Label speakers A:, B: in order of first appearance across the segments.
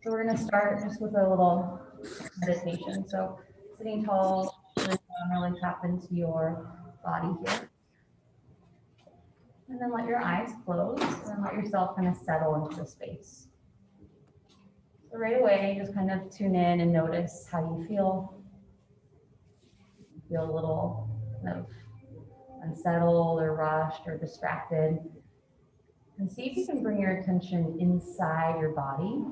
A: So we're going to start just with a little meditation. So sitting tall, really tap into your body here. And then let your eyes close and then let yourself kind of settle into the space. So right away, just kind of tune in and notice how you feel. Feel a little kind of unsettled or rushed or distracted. And see if you can bring your attention inside your body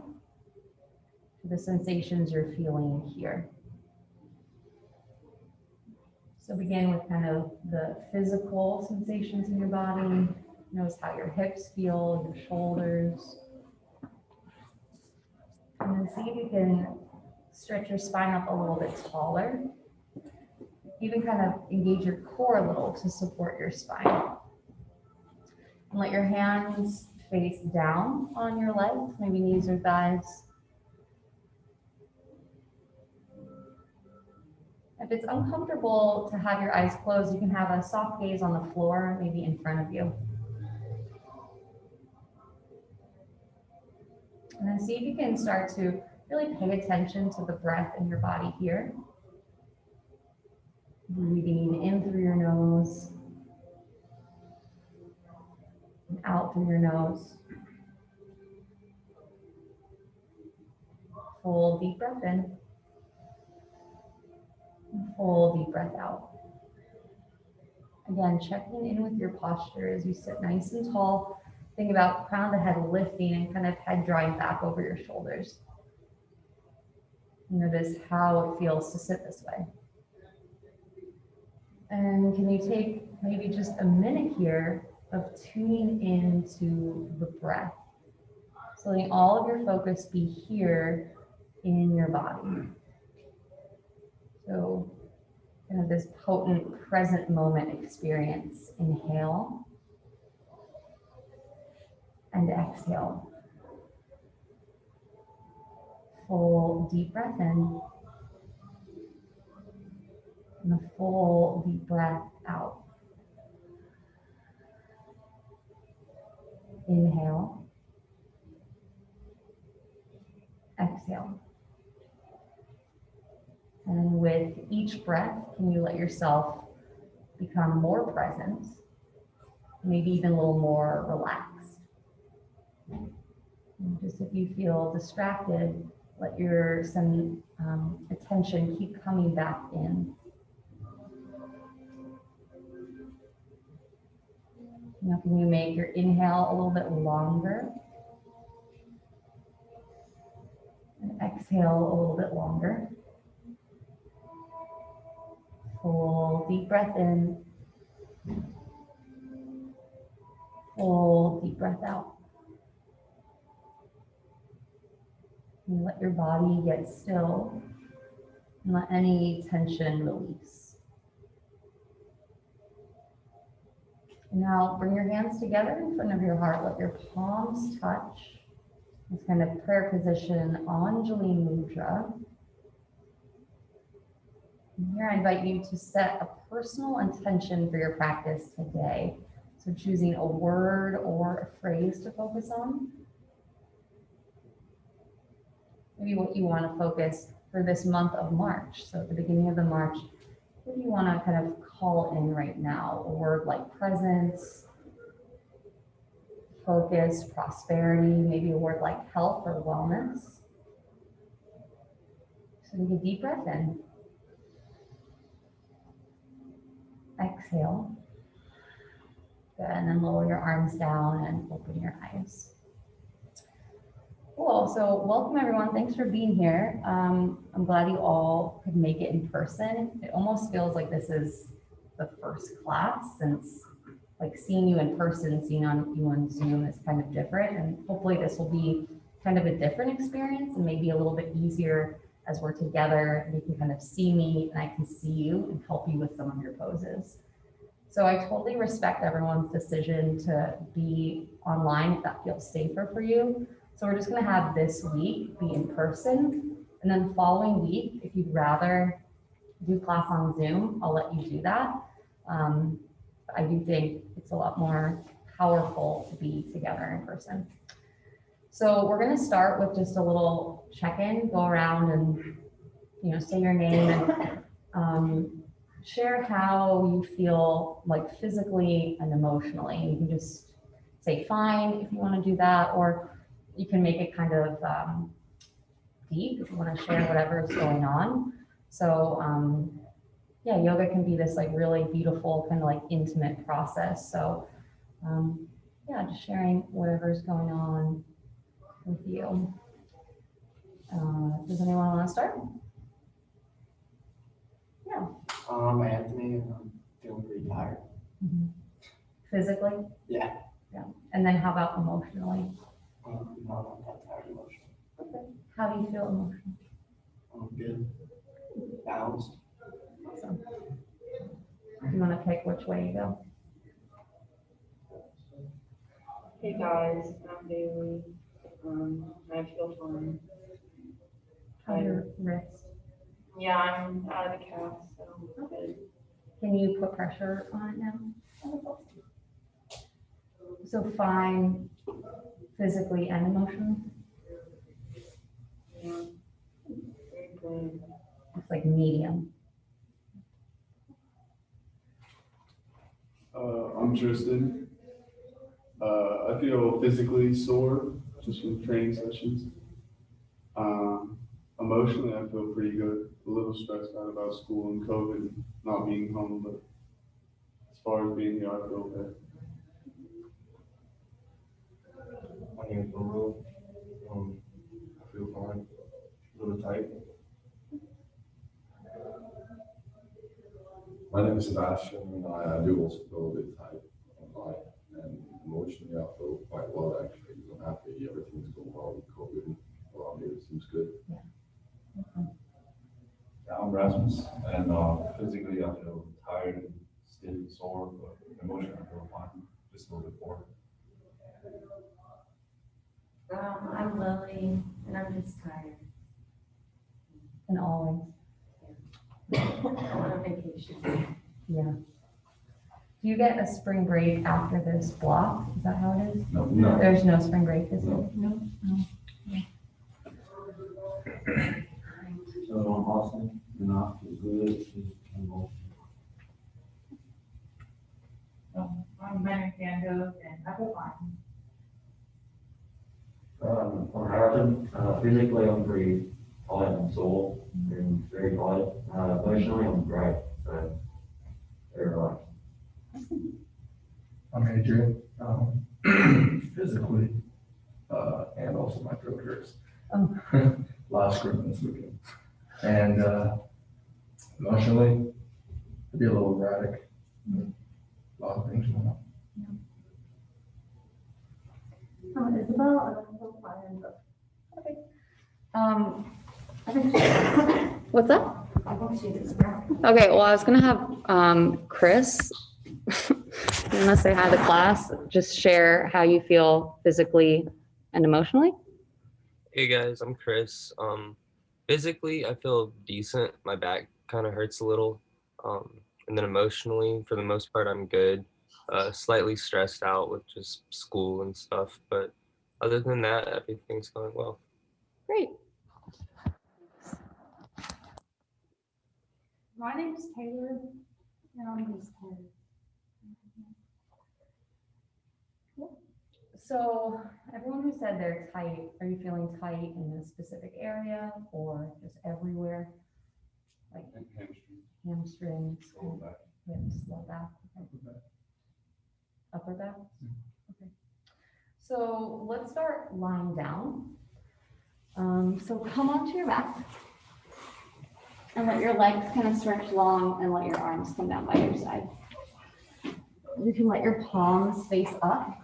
A: to the sensations you're feeling here. So begin with kind of the physical sensations in your body. Notice how your hips feel, your shoulders. And then see if you can stretch your spine up a little bit taller. Even kind of engage your core a little to support your spine. And let your hands face down on your legs, maybe knees or thighs. If it's uncomfortable to have your eyes closed, you can have a soft gaze on the floor, maybe in front of you. And then see if you can start to really pay attention to the breath in your body here. Breathing in through your nose and out through your nose. Full deep breath in. And full deep breath out. Again, checking in with your posture as you sit nice and tall. Think about crown of the head lifting and kind of head drawing back over your shoulders. Notice how it feels to sit this way. And can you take maybe just a minute here of tuning into the breath? So letting all of your focus be here in your body. So kind of this potent present moment experience. Inhale and exhale. Full deep breath in. And a full deep breath out. Inhale. Exhale. And with each breath, can you let yourself become more present, maybe even a little more relaxed. And just if you feel distracted, let your attention keep coming back in. Now can you make your inhale a little bit longer? And exhale a little bit longer. Full deep breath in. Full deep breath out. And let your body get still and let any tension release. Now bring your hands together in front of your heart. Let your palms touch. This kind of prayer position, Anjali Mudra. And here I invite you to set a personal intention for your practice today. So choosing a word or a phrase to focus on. Maybe what you want to focus for this month of March. So at the beginning of the March, what do you want to kind of call in right now? A word like presence, focus, prosperity, maybe a word like health or wellness. So take a deep breath in. Exhale. Good, and then lower your arms down and open your eyes. Cool, so welcome everyone. Thanks for being here. I'm glad you all could make it in person. It almost feels like this is the first class, since like seeing you in person, seeing you on Zoom is kind of different. And hopefully this will be kind of a different experience and maybe a little bit easier as we're together and you can kind of see me and I can see you and help you with some of your poses. So I totally respect everyone's decision to be online if that feels safer for you. So we're just gonna have this week be in person, and then the following week, if you'd rather do class on Zoom, I'll let you do that. I do think it's a lot more powerful to be together in person. So we're gonna start with just a little check-in, go around and, say your name and share how you feel like physically and emotionally. You can just say fine if you want to do that, or you can make it kind of deep if you want to share whatever is going on. So yeah, yoga can be this like really beautiful kind of like intimate process. So yeah, just sharing whatever's going on with you. Does anyone want to start? Yeah.
B: I'm Anthony, and I'm feeling pretty tired.
A: Mm-hmm. Physically?
B: Yeah.
A: Yeah. And then how about emotionally?
B: I'm not that tired emotionally.
A: Okay. How do you feel emotionally?
B: I'm good. Balanced.
A: Awesome. You want to pick which way you go?
C: Hey guys, I'm Bailey. I feel fine.
A: How's your wrist?
C: Yeah, I'm out of the cast, so I'm good.
A: Can you put pressure on it now? So fine, physically and emotionally?
C: Yeah, very good.
A: It's like medium.
D: I'm Tristan. I feel physically sore just from training sessions. Emotionally, I feel pretty good. A little stressed out about school and COVID not being home, but as far as being here, I feel okay.
E: My name is Monroe. I feel fine. A little tight. My name is Sebastian, and I do also feel a bit tight online. And emotionally, I feel quite well actually. I'm happy everything's going well with COVID around here. It seems good.
F: Yeah, I'm Rasmus, and physically I feel tired, stiff, sore, but emotionally I feel fine, just a little bit bored.
G: I'm Lily, and I'm just tired.
A: And always.
G: I'm on vacation.
A: Yeah. Do you get a spring break after this block? Is that how it is?
F: No.
A: There's no spring break this year?
G: No.
H: So I'm Austin, and I feel good.
C: I'm Leonard Gandos, and I feel fine.
H: I'm Harrison. Physically, I'm pretty tired and sore and very tired. Emotionally, I'm great. So, very relaxed.
I: I'm Adrian. Physically, and also my throat hurts.
A: Oh.
I: Last script this weekend. And emotionally, it'd be a little erratic. A lot of things going on.
G: I'm Isabel, and I'm so fine.
A: Okay. I think, what's that?
G: I think she just grabbed.
A: Okay, well, I was gonna have Chris, you wanna say hi to the class, just share how you feel physically and emotionally?
J: Hey guys, I'm Chris. Physically, I feel decent. My back kind of hurts a little. And then emotionally, for the most part, I'm good. Slightly stressed out with just school and stuff, but other than that, everything's going well.
A: Great.
G: My name is Taylor, and I'm just tired.
A: So everyone who said they're tight, are you feeling tight in a specific area or just everywhere? Like hamstrings, hips, low back, okay. Upper back? Okay. So let's start lying down. So come onto your back and let your legs kind of stretch long and let your arms come down by your side. You can let your palms face up.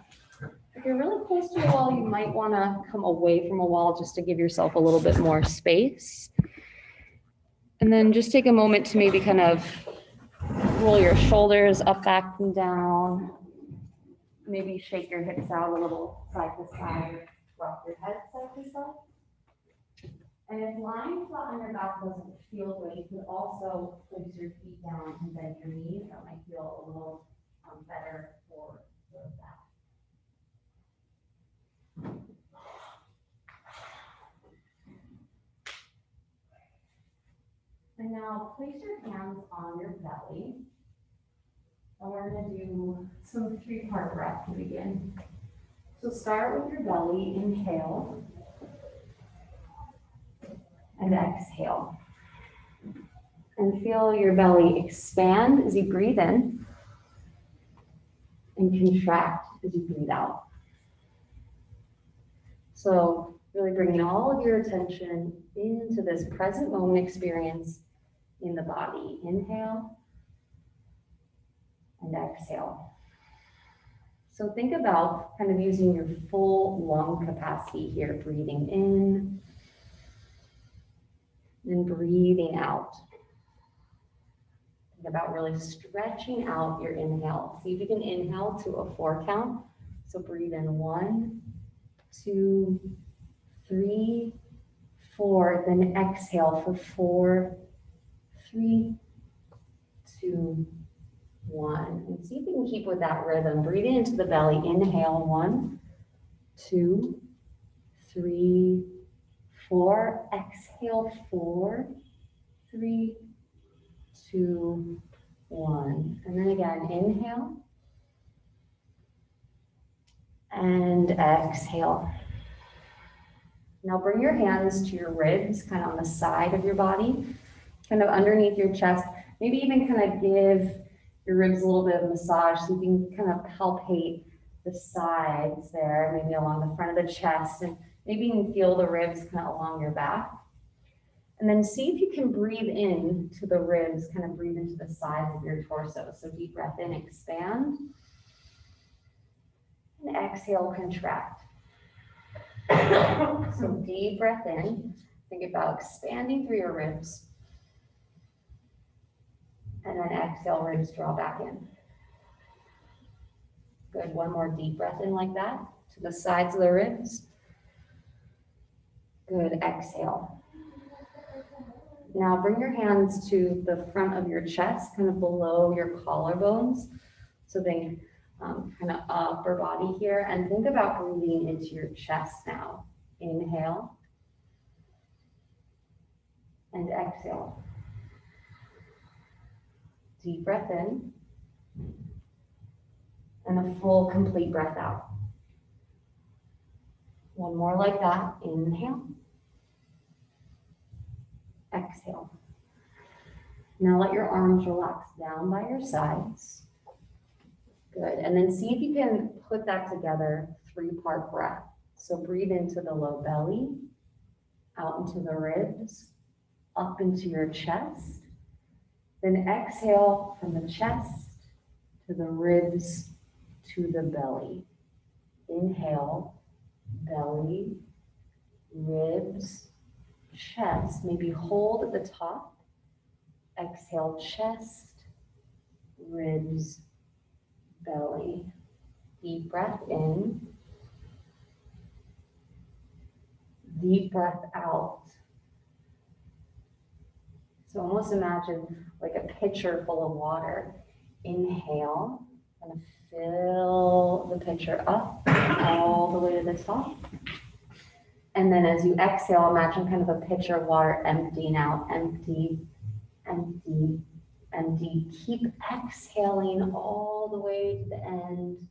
A: If you're really close to a wall, you might want to come away from a wall just to give yourself a little bit more space. And then just take a moment to maybe kind of roll your shoulders up, back, and down. Maybe shake your hips out a little side to side, rock your head side to side. And if lying flat on your back doesn't feel good, you could also place your feet down and bend your knees. That might feel a little better for the back. Now place your hands on your belly. And we're gonna do some 3-part breath to begin. So start with your belly, inhale. And exhale. And feel your belly expand as you breathe in. And contract as you breathe out. So really bringing all of your attention into this present moment experience in the body. Inhale and exhale. So think about kind of using your full lung capacity here, breathing in and breathing out. Think about really stretching out your inhale. See if you can inhale to a 4 count. So breathe in 1, 2, 3, 4. Then exhale for 4, 3, 2, 1. And see if you can keep with that rhythm. Breathe into the belly. Inhale 1, 2, 3, 4. Exhale 4, 3, 2, 1. And then again, inhale and exhale. Now bring your hands to your ribs, kind of on the side of your body, kind of underneath your chest. Maybe even kind of give your ribs a little bit of a massage so you can kind of palpate the sides there, maybe along the front of the chest, and maybe you can feel the ribs kind of along your back. And then see if you can breathe in to the ribs, kind of breathe into the sides of your torso. So deep breath in, expand. And exhale, contract. So deep breath in. Think about expanding through your ribs. And then exhale, ribs draw back in. Good, one more deep breath in like that, to the sides of the ribs. Good, exhale. Now bring your hands to the front of your chest, kind of below your collarbones. So think kind of upper body here, and think about breathing into your chest now. Inhale and exhale. Deep breath in and a full complete breath out. One more like that. Inhale. Exhale. Now let your arms relax down by your sides. Good. And then see if you can put that together, 3-part breath. So breathe into the low belly, out into the ribs, up into your chest. Then exhale from the chest to the ribs to the belly. Inhale, belly, ribs, chest. Maybe hold at the top. Exhale, chest, ribs, belly. Deep breath in. Deep breath out. So almost imagine like a pitcher full of water. Inhale, and fill the pitcher up all the way to the top. And then as you exhale, imagine kind of a pitcher of water emptying out, empty, empty, empty. Keep exhaling all the way to the end.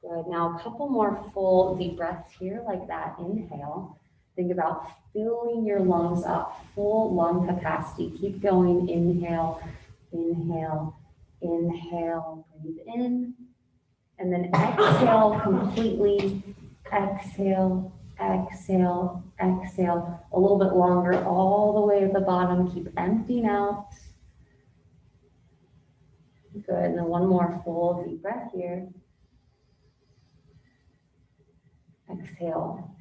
A: Good. Now a couple more full deep breaths here like that. Inhale. Think about filling your lungs up, full lung capacity. Keep going. Inhale, inhale, inhale. Breathe in. And then exhale completely. Exhale, exhale, exhale. A little bit longer all the way to the bottom. Keep emptying out. Good. And then one more full deep breath here. Exhale.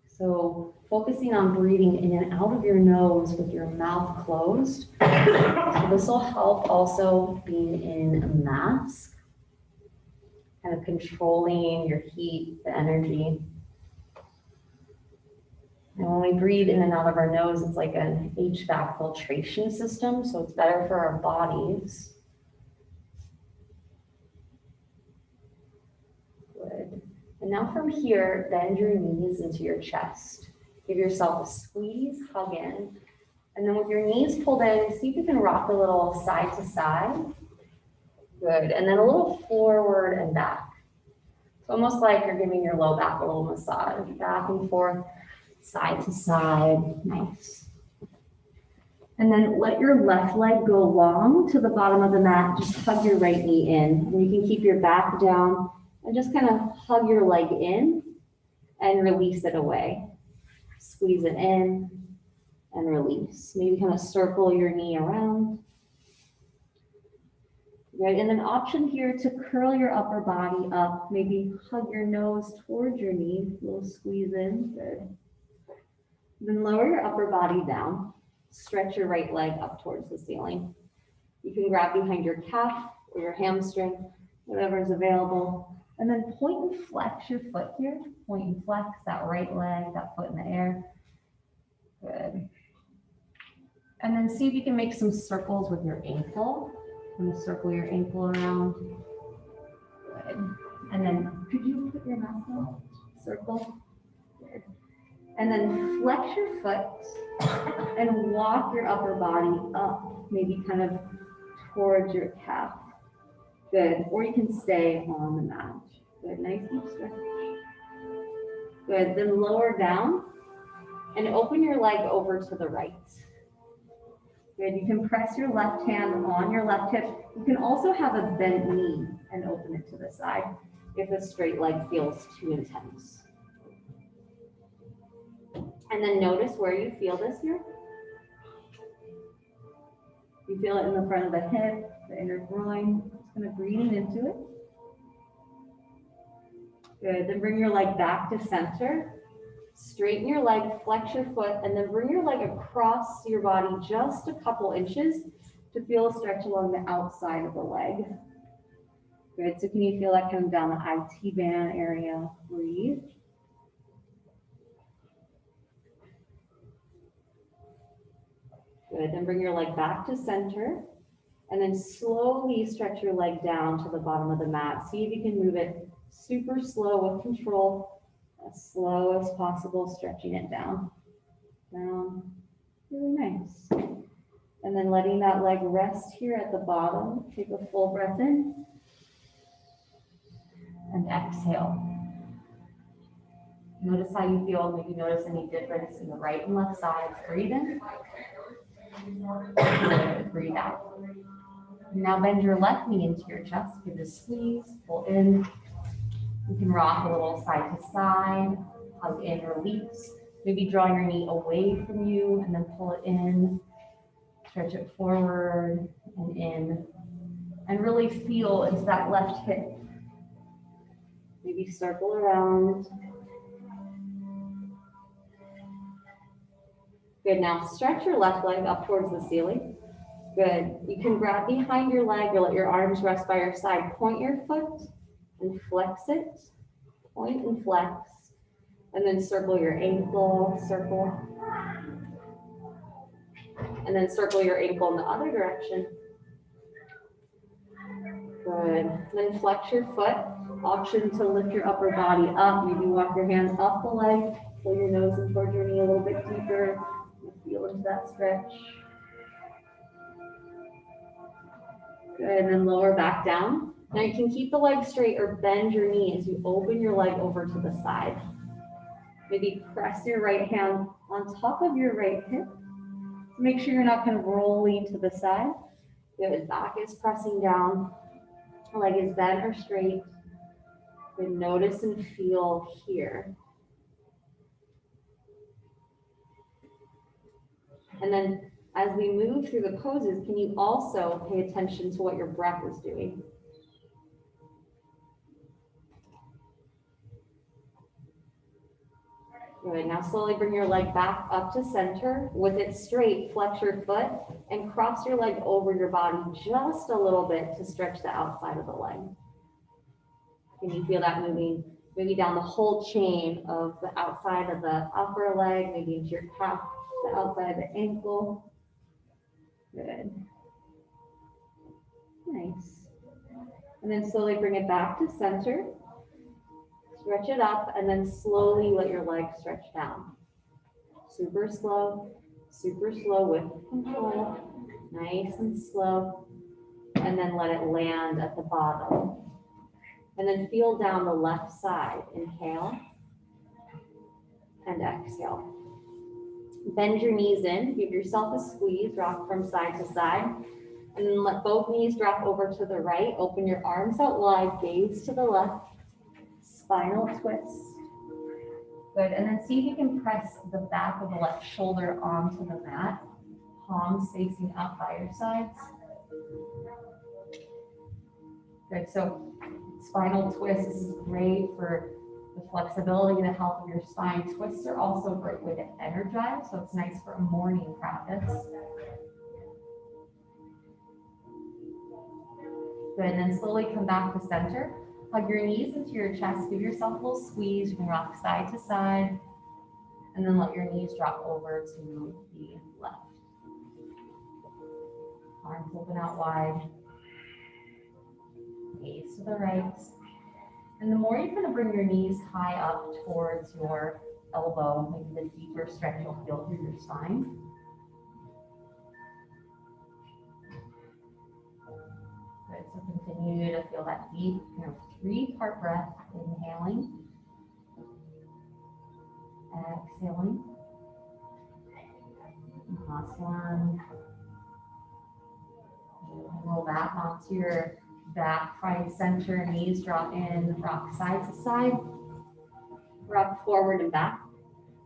A: So focusing on breathing in and out of your nose with your mouth closed. So this will help also being in a mask, kind of controlling your heat, the energy. And when we breathe in and out of our nose, it's like an HVAC filtration system, so it's better for our bodies. Good. And now from here, bend your knees into your chest. Give yourself a squeeze, hug in, And then with your knees pulled in, see if you can rock a little side to side. Good, and then a little forward and back. It's almost like you're giving your low back a little massage, back and forth, side to side, nice. And then let your left leg go long to the bottom of the mat, just hug your right knee in. And you can keep your back down and just kind of hug your leg in and release it away. Squeeze it in and release. Maybe kind of circle your knee around. Right, and an option here to curl your upper body up, maybe hug your nose towards your knee, a little squeeze in, good. Then lower your upper body down, stretch your right leg up towards the ceiling. You can grab behind your calf or your hamstring, whatever is available, and then point and flex your foot here, point and flex that right leg, that foot in the air, good. And then see if you can make some circles with your ankle. And circle your ankle around. Good. And then could you put your mouth on? Circle. Good. And then flex your foot and walk your upper body up, maybe kind of towards your calf. Good. Or you can stay on the mat. Good. Nice deep stretch. Good. Then lower down and open your leg over to the right. Good, you can press your left hand on your left hip. You can also have a bent knee and open it to the side if the straight leg feels too intense. And then notice where you feel this here. You feel it in the front of the hip, the inner groin. Just kind of breathing into it. Good, then bring your leg back to center. Straighten your leg, flex your foot, and then bring your leg across your body just a couple inches to feel a stretch along the outside of the leg. Good, so can you feel that coming down the IT band area? Breathe. Good, then bring your leg back to center, and then slowly stretch your leg down to the bottom of the mat. See if you can move it super slow with control. As slow as possible, stretching it down. Down. Really nice. And then letting that leg rest here at the bottom. Take a full breath in. And exhale. Notice how you feel. Maybe notice any difference in the right and left sides. Breathe in. Breathe out. Now bend your left knee into your chest. Give it a squeeze. Pull in. You can rock a little side to side, hug in, release. Maybe draw your knee away from you and then pull it in. Stretch it forward and in. And really feel into that left hip. Maybe circle around. Good, now stretch your left leg up towards the ceiling. Good, you can grab behind your leg or let your arms rest by your side. Point your foot and flex it, point and flex, and then circle your ankle, circle, and then circle your ankle in the other direction. Good, then flex your foot, option to lift your upper body up, maybe walk your hands up the leg, pull your nose in towards your knee a little bit deeper, feel into that stretch. Good, and then lower back down. Now you can keep the leg straight or bend your knee as you open your leg over to the side. Maybe press your right hand on top of your right hip. Make sure you're not kind of rolling to the side. Good, back is pressing down. Leg is bent or straight. Good, notice and feel here. And then as we move through the poses, can you also pay attention to what your breath is doing? Good, now slowly bring your leg back up to center. With it straight, flex your foot and cross your leg over your body just a little bit to stretch the outside of the leg. Can you feel that moving maybe down the whole chain of the outside of the upper leg, maybe into your calf, the outside of the ankle? Good. Nice. And then slowly bring it back to center. Stretch it up and then slowly let your leg stretch down. Super slow. Super slow with control, nice and slow. And then let it land at the bottom. And then feel down the left side. Inhale and exhale. Bend your knees in, give yourself a squeeze, rock from side to side. And then let both knees drop over to the right. Open your arms out wide, gaze to the left. Spinal twist. Good, and then see if you can press the back of the left shoulder onto the mat. Palms facing up by your sides. Good, so spinal twist, this is great for the flexibility, the health of your spine. Twists are also a great way to energize, so it's nice for a morning practice. Good, and then slowly come back to center. Hug your knees into your chest, give yourself a little squeeze. You can rock side to side, and then let your knees drop over to the left. Arms open out wide. Gaze to the right. And the more you kind of bring your knees high up towards your elbow, maybe the deeper stretch you'll feel through your spine. Good, so continue to feel that deep, kind of 3-part breath, inhaling, exhaling. Last one. Roll back onto your back, find center, knees drop in, rock side to side, rock forward and back.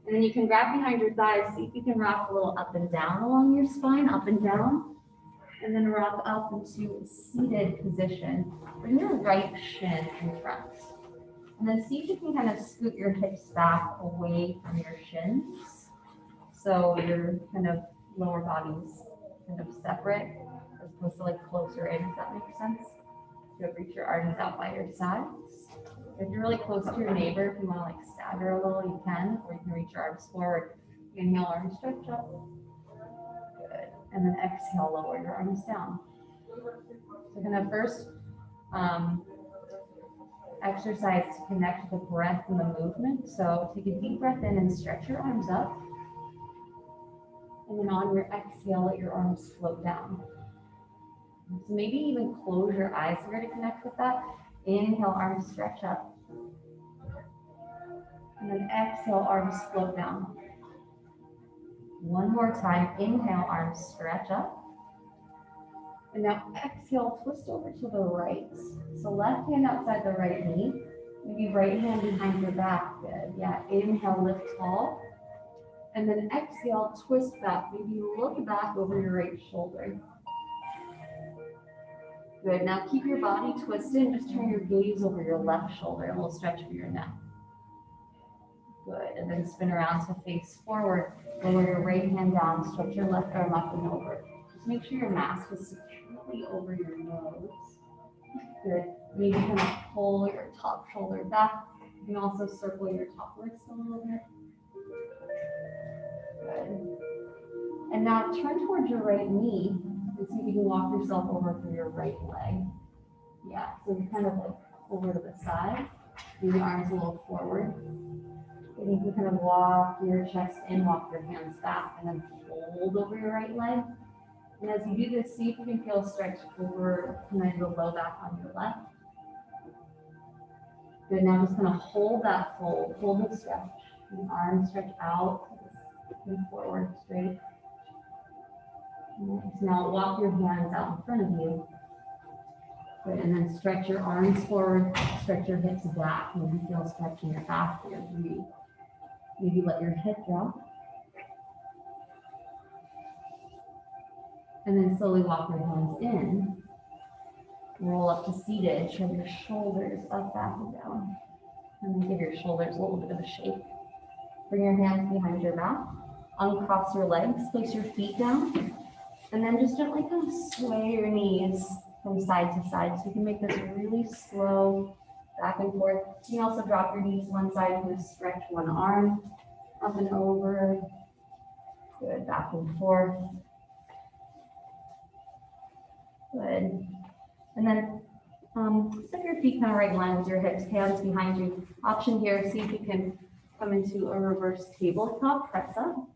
A: And then you can grab behind your thighs, see if you can rock a little up and down along your spine, up and down, and then rock up into a seated position. Bring your right shin in front. And then see if you can kind of scoot your hips back away from your shins. So your kind of lower body's kind of separate as opposed to like closer in, if that makes sense. So reach your arms out by your sides. If you're really close to your neighbor, if you want to like stagger a little, you can, or you can reach your arms forward. Inhale, arms stretch up. Good. And then exhale, lower your arms down. So kind of first exercise to connect the breath and the movement. So take a deep breath in and stretch your arms up. And then on your exhale, let your arms float down. So maybe even close your eyes here to connect with that. Inhale, arms stretch up. And then exhale, arms float down. One more time. Inhale, arms stretch up. And now exhale, twist over to the right. So left hand outside the right knee. Maybe right hand behind your back. Good. Yeah. Inhale, lift tall. And then exhale, twist back. Maybe look back over your right shoulder. Good, now keep your body twisted and just turn your gaze over your left shoulder, a little stretch for your neck. Good, and then spin around to face forward, lower your right hand down, stretch your left arm up and over. Just make sure your mask is securely over your nose. Good, maybe kind of pull your top shoulder back. You can also circle your top wrist a little bit. Good. And now turn towards your right knee. And see if you can walk yourself over through your right leg. Yeah, so you kind of like over to the side, bring your arms a little forward. And you can kind of walk your chest in, walk your hands back, and then fold over your right leg. And as you do this, see if you can feel stretch over kind of the low back on your left. Good, now just kind of hold that fold, hold the stretch. And arms stretch out and forward straight. Nice. Now walk your hands out in front of you. Good. And then stretch your arms forward, stretch your hips back. Maybe feel stretch in your back here. Maybe let your head drop. And then slowly walk your hands in. Roll up to seated, shove your shoulders up, back, and down. And then give your shoulders a little bit of a shake. Bring your hands behind your back. Uncross your legs, place your feet down. And then just gently kind of sway your knees from side to side. So you can make this really slow back and forth. You can also drop your knees one side and just stretch one arm up and over. Good, back and forth. Good. And then set your feet kind of right in line with your hips, hands behind you. Option here, see if you can come into a reverse tabletop press up.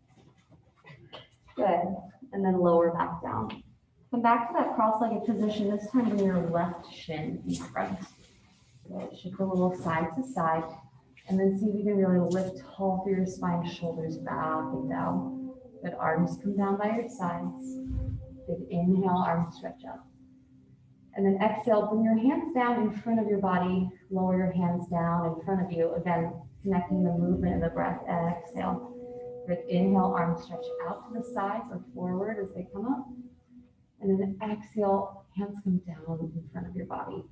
A: Good. And then lower back down. Come back to that cross-legged position. This time bring your left shin in front. Good. Shift a little side to side. And then see if you can really lift tall through your spine, shoulders back and down. Good. Arms come down by your sides. Good. Inhale, arms stretch up. And then exhale, bring your hands down in front of your body. Lower your hands down in front of you. Again, connecting the movement and the breath. Exhale. Good. Inhale, arms stretch out to the sides or forward as they come up. And then exhale, hands come down in front of your body.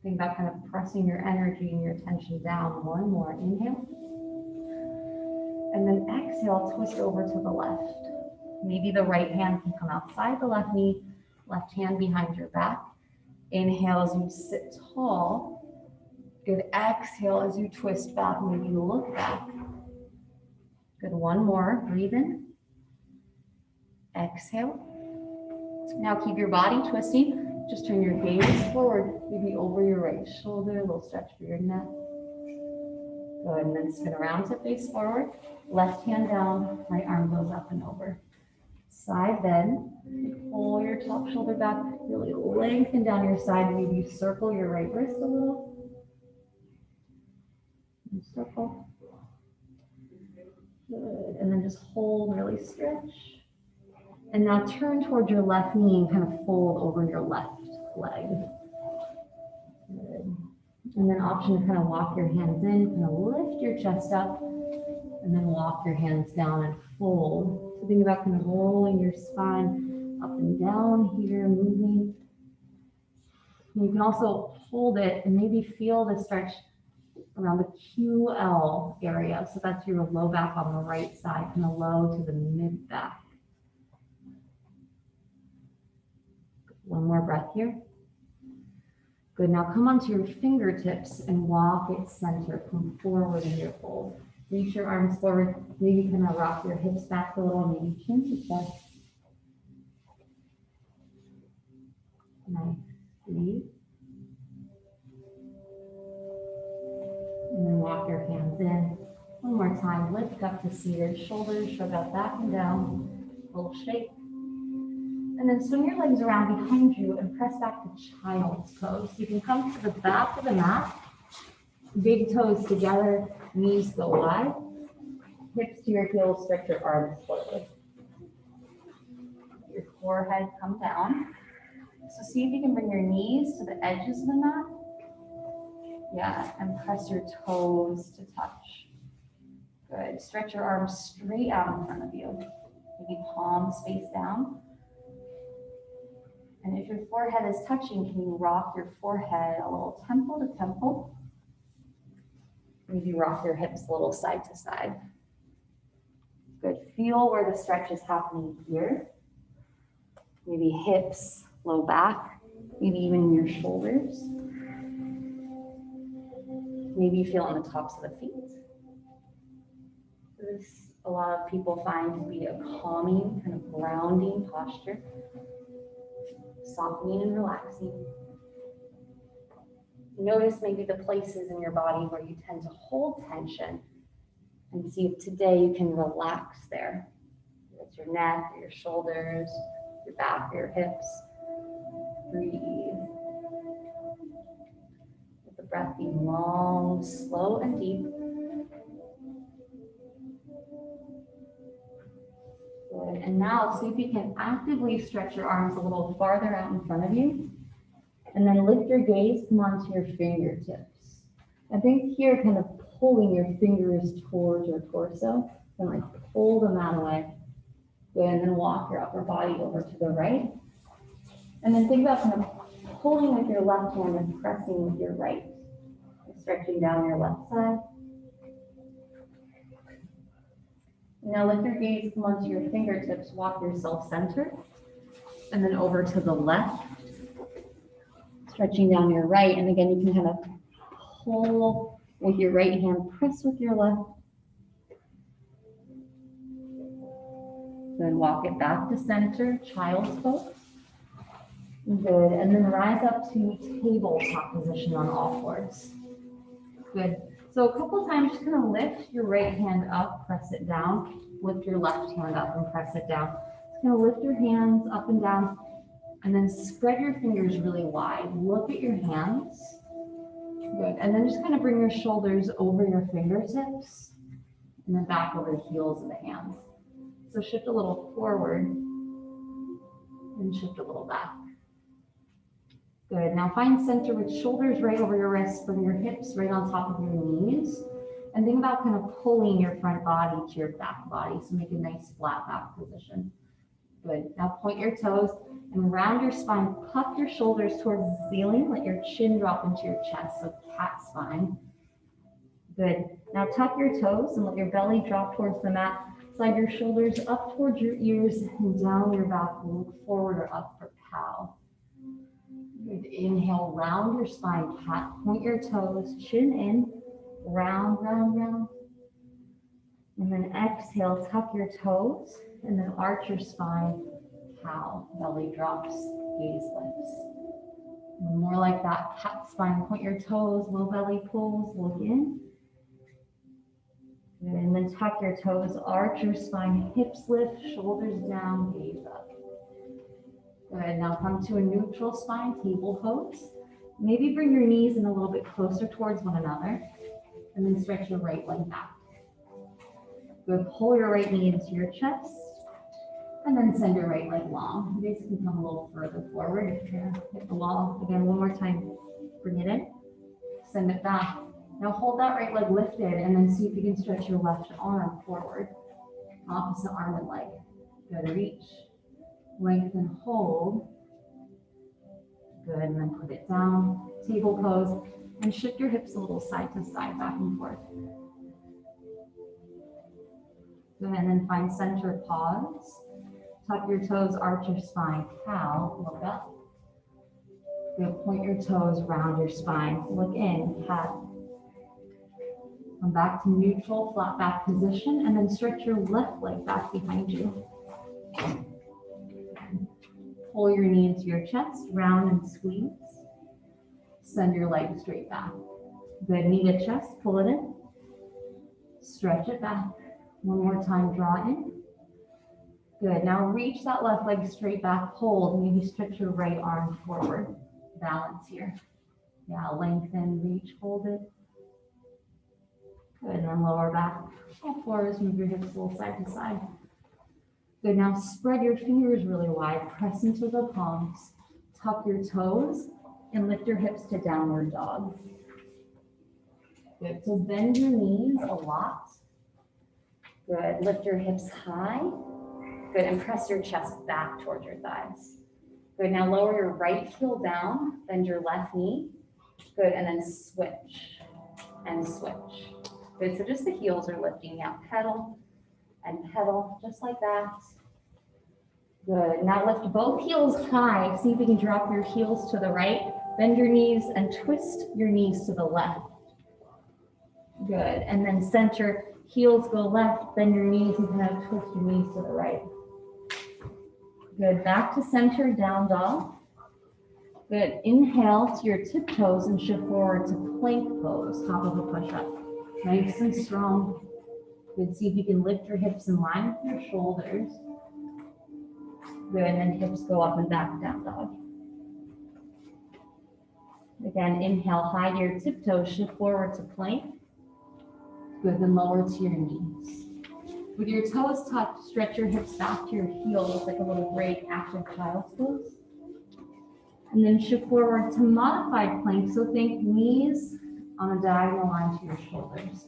A: Think about kind of pressing your energy and your attention down. One more. Inhale. And then exhale, twist over to the left. Maybe the right hand can come outside the left knee, left hand behind your back. Inhale as you sit tall. Good. Exhale as you twist back, maybe look back. Good. One more. Breathe in. Exhale. Now keep your body twisting. Just turn your gaze forward, maybe over your right shoulder, a little stretch for your neck. Good, and then spin around to face forward. Left hand down, right arm goes up and over. Side bend, pull your top shoulder back, really lengthen down your side. Maybe you circle your right wrist a little. And circle. Good, and then just hold, really stretch. And now turn towards your left knee and kind of fold over your left leg. Good. And then option to kind of walk your hands in, kind of lift your chest up, and then walk your hands down and fold. So think about kind of rolling your spine up and down here, moving. And you can also hold it and maybe feel the stretch around the QL area. So that's your low back on the right side, kind of low to the mid back. One more breath here. Good, now come onto your fingertips and walk it center. Come forward in your fold. Reach your arms forward. Maybe kind of rock your hips back a little, maybe chin to chest. Nice. Breathe. And then walk your hands in. One more time. Lift up to seated. Shoulders shrug out back and down. Little shake. And then swing your legs around behind you and press back to child's pose. You can come to the back of the mat, big toes together, knees go wide, hips to your heels, stretch your arms forward. Your forehead come down. So see if you can bring your knees to the edges of the mat. Yeah, and press your toes to touch. Good. Stretch your arms straight out in front of you. Maybe palms face down. And if your forehead is touching, can you rock your forehead a little temple to temple? Maybe rock your hips a little side to side. Good. Feel where the stretch is happening here. Maybe hips, low back, maybe even your shoulders. Maybe you feel on the tops of the feet. This, a lot of people find to be a calming, kind of grounding posture. Softening and relaxing. Notice maybe the places in your body where you tend to hold tension and see if today you can relax there. It's your neck, or your shoulders, your back, or your hips. Breathe. Let the breath be long, slow, and deep. Good. And now see if you can actively stretch your arms a little farther out in front of you. And then lift your gaze, come onto your fingertips. I think here kind of pulling your fingers towards your torso and like pull the mat away. Good, and then walk your upper body over to the right. And then think about kind of pulling with your left hand and pressing with your right. Stretching down your left side. Now lift your gaze, come onto your fingertips, walk yourself centered, and then over to the left, stretching down your right. And again, you can kind of pull with your right hand, press with your left. Then walk it back to center, child's pose. Good, and then rise up to tabletop position on all fours. Good. So a couple times, just kind of lift your right hand up, press it down. Lift your left hand up and press it down. Now lift your hands up and down and then spread your fingers really wide. Look at your hands. Good. And then just kind of bring your shoulders over your fingertips and then back over the heels of the hands. So shift a little forward and shift a little back. Good. Now find center with shoulders right over your wrists, bring your hips right on top of your knees. And think about kind of pulling your front body to your back body. So make a nice flat back position. Good. Now point your toes and round your spine. Puff your shoulders towards the ceiling. Let your chin drop into your chest. So cat spine. Good. Now tuck your toes and let your belly drop towards the mat. Slide your shoulders up towards your ears and down your back. Look forward or up for cow. Good. Inhale, round your spine, cat. Point your toes, chin in, round, round, round. And then exhale, tuck your toes, and then arch your spine, cow. Belly drops, gaze lifts. One more like that, cat spine. Point your toes, low belly pulls, look in. Good. And then tuck your toes, arch your spine, hips lift, shoulders down, gaze up. Good, now come to a neutral spine, table pose. Maybe bring your knees in a little bit closer towards one another, and then stretch your right leg back. Good, pull your right knee into your chest, and then send your right leg long. You guys can come a little further forward if you're gonna hit the wall. Again, one more time, bring it in, send it back. Now hold that right leg lifted, and then see if you can stretch your left arm forward. Opposite arm and leg. Good, reach. Lengthen, hold. Good, and then put it down. Table pose, and shift your hips a little side to side, back and forth. Good, and then find center, pause. Tuck your toes, arch your spine, cow, look up. Good, point your toes, round your spine, look in, cat. Come back to neutral, flat back position, and then stretch your left leg back behind you. Pull your knee into your chest, round and squeeze. Send your leg straight back. Good, knee to chest, pull it in. Stretch it back. One more time, draw in. Good, now reach that left leg straight back, hold. Maybe stretch your right arm forward. Balance here. Yeah, lengthen, reach, hold it. Good, and then lower back. All fours, move your hips a little side to side. Good, now spread your fingers really wide, press into the palms, tuck your toes, and lift your hips to downward dog. Good, so bend your knees a lot. Good, lift your hips high. Good, and press your chest back towards your thighs. Good, now lower your right heel down, bend your left knee. Good, and then switch and switch. Good, so just the heels are lifting now, pedal and pedal, just like that. Good, now lift both heels high. See if you can drop your heels to the right. Bend your knees and twist your knees to the left. Good, and then center, heels go left, bend your knees and kind of twist your knees to the right. Good, back to center, down dog. Good, inhale to your tiptoes and shift forward to plank pose, top of a push-up. Nice and strong. Good, see if you can lift your hips in line with your shoulders. Good, and then hips go up and back, down dog. Again, inhale, high to your tiptoes, shift forward to plank. Good, then lower to your knees. With your toes tucked, stretch your hips back to your heels like a little break, active child's pose. And then shift forward to modified plank. So think knees on a diagonal line to your shoulders.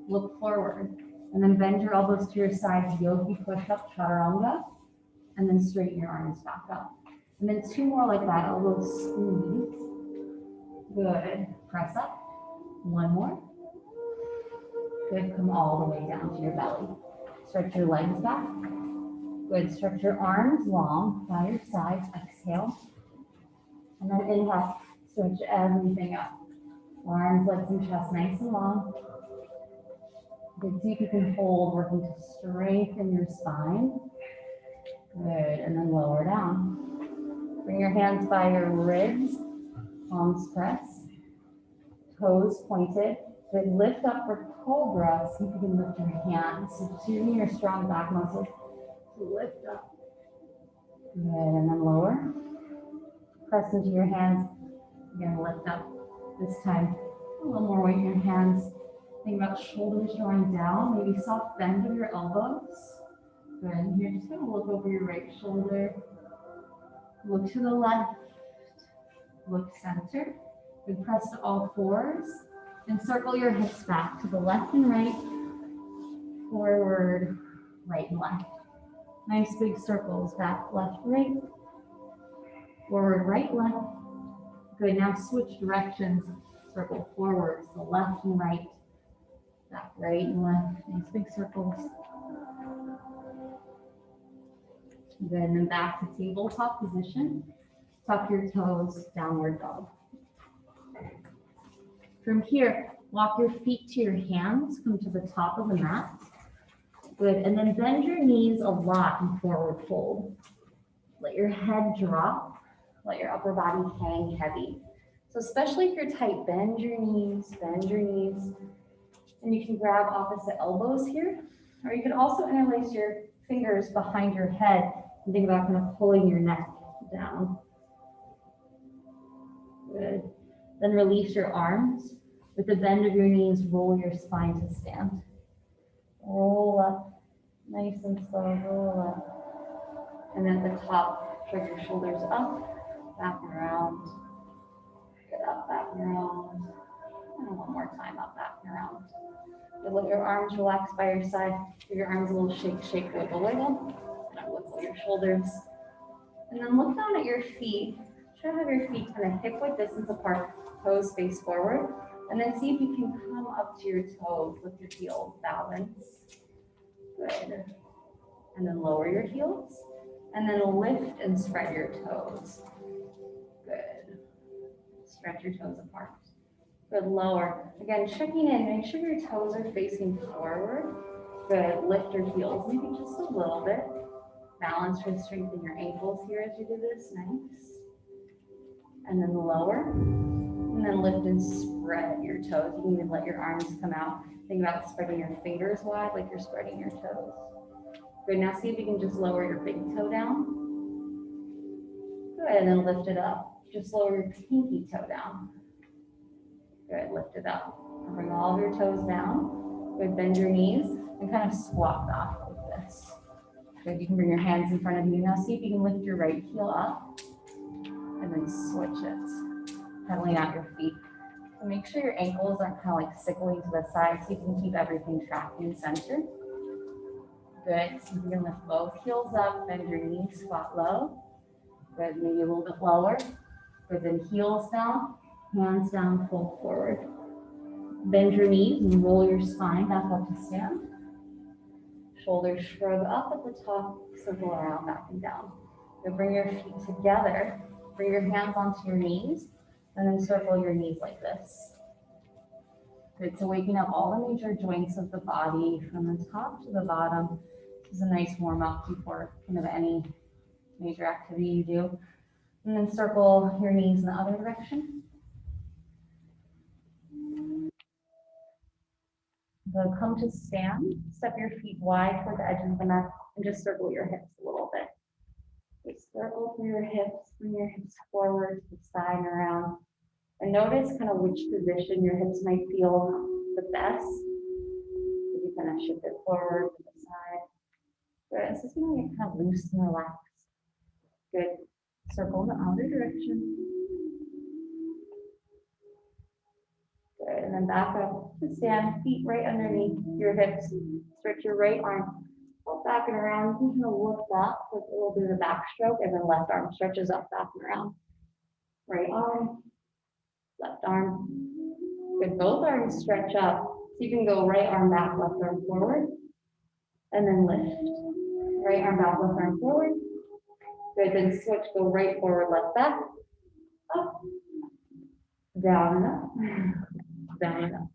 A: Look forward, and then bend your elbows to your sides, yogi push-up, chaturanga, and then straighten your arms back up. And then two more like that, elbows squeeze. Good, press up. One more. Good, come all the way down to your belly. Stretch your legs back. Good, stretch your arms long by your sides, exhale. And then inhale, stretch everything up. Arms, legs, and chest nice and long. Good, see if you can hold, working to strengthen your spine. Good, and then lower down. Bring your hands by your ribs, palms press, toes pointed. Good, lift up for cobra. See if you can lift your hands. So using your strong back muscles to lift up Good, and then lower. Press into your hands. You're gonna lift up. This time, a little more weight in your hands. Think about shoulders drawing down, maybe soft bend of your elbows. Good, and you're just gonna look over your right shoulder. Look to the left, look center. Good, press to all fours and circle your hips back to the left and right, forward, right and left. Nice big circles, back, left, right, forward, right, left. Good, now switch directions. Circle forward, so left and right, back, right and left. Nice big circles. Good, and then back to tabletop position. Tuck your toes, downward dog. From here, walk your feet to your hands, come to the top of the mat. Good, and then bend your knees a lot in forward fold. Let your head drop, let your upper body hang heavy. So especially if you're tight, bend your knees, and you can grab opposite elbows here, or you can also interlace your fingers behind your head and think about kind of pulling your neck down. Good. Then release your arms. With the bend of your knees, roll your spine to stand. Roll up, nice and slow, roll up. And then at the top, shrug your shoulders up, back and around. Get up, back and around. And one more time, up, back and around. You let your arms relax by your side. Give your arms a little shake, shake, wiggle, wiggle. And wiggle your shoulders. And then look down at your feet. Try to have your feet kind of hip width distance apart, toes face forward. And then see if you can come up to your toes with your heels, balance. Good. And then lower your heels. And then lift and spread your toes. Good. Stretch your toes apart. Good, lower. Again, checking in, make sure your toes are facing forward. Good, lift your heels, maybe just a little bit. Balance or strengthen your ankles here as you do this, nice. And then lower. And then lift and spread your toes. You can even let your arms come out. Think about spreading your fingers wide like you're spreading your toes. Good, now see if you can just lower your big toe down. Good, and then lift it up. Just lower your pinky toe down. Good, lift it up. Bring all of your toes down. Good, bend your knees and kind of squat back like this. Good, you can bring your hands in front of you. Now see if you can lift your right heel up and then switch it. Pedaling out your feet. So make sure your ankles aren't kind of like sickling to the side so you can keep everything tracked in center. Good, so you can lift both heels up, bend your knees, squat low. Good, maybe a little bit lower. Good, then heels down, hands down, fold forward. Bend your knees and roll your spine back up to stand. Shoulders shrug up at the top, circle around, back and down. Then bring your feet together, bring your hands onto your knees, and then circle your knees like this. Good, so waking up all the major joints of the body from the top to the bottom. This is a nice warm up before kind of any major activity you do. And then circle your knees in the other direction. Then come to stand, step your feet wide toward the edges of the mat, and just circle your hips a little bit. Just circle through your hips, bring your hips forward to the side and around. And notice kind of which position your hips might feel the best. If you kind of shift it forward to the side. Good, so it's going to get kind of loose and relaxed. Good, circle in the outer direction. Good, and then back up to stand, feet right underneath your hips. Stretch your right arm, pull back and around. You can kind of look back with a little bit of a backstroke, and then left arm stretches up, back and around. Right arm, left arm. Good, both arms stretch up. So you can go right arm back, left arm forward, and then lift. Right arm back, left arm forward. Good, then switch, go right forward, left back, up, down and up, down and up.